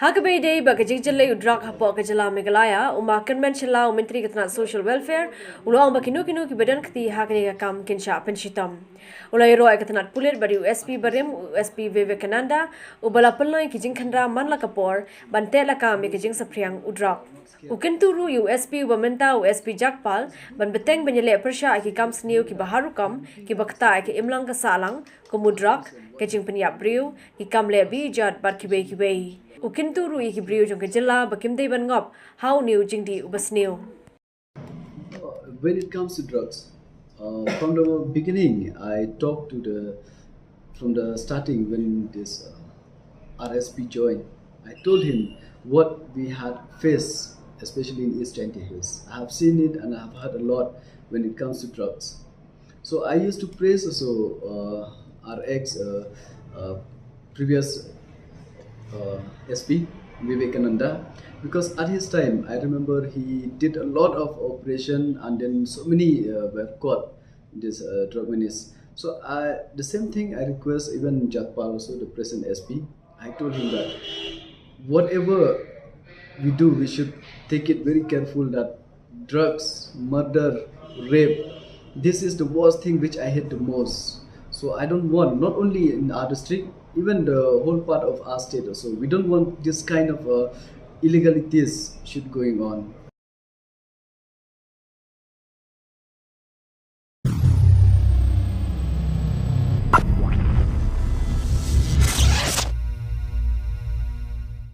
iadei jingjyllei drok hapoh jylla Meghalaya Kyrmen Shylla myntri Tnad social welfare ulang kino ki badan kti kam pynshitom iaroh Tnad Pulit bari SP barim SP Vivekanada pynlong jingkhynra manla kapor ban tehlakam jingsaphriang drok Kyntu SP Wamenta SP Jagpal ban Bteng Pyrshah Kam Sniew baharukam bakta imlang kasalang drok jingpenyabriu kam leh-beijot bat kiba Kyntu briu jylla bakimdei ban ngop how new jingdi ubasniu. When it comes to drugs, from the beginning, I talked to from the starting when this RSP joined. I told him what we had faced, especially in East Twenty Hills. I have seen it and I have heard a lot when it comes to drugs. So I used to praise also our previous SP Vivekanada, because at his time I remember he did a lot of operation and then so many were caught in this drug menace. So the same thing I request even Jagpal, also the present SP. I told him that whatever we do, we should take it very careful that drugs, murder, rape, this is the worst thing which I hate the most. So I don't want, not only in our district, even the whole part of our state also, we don't want this kind of illegalities should going on.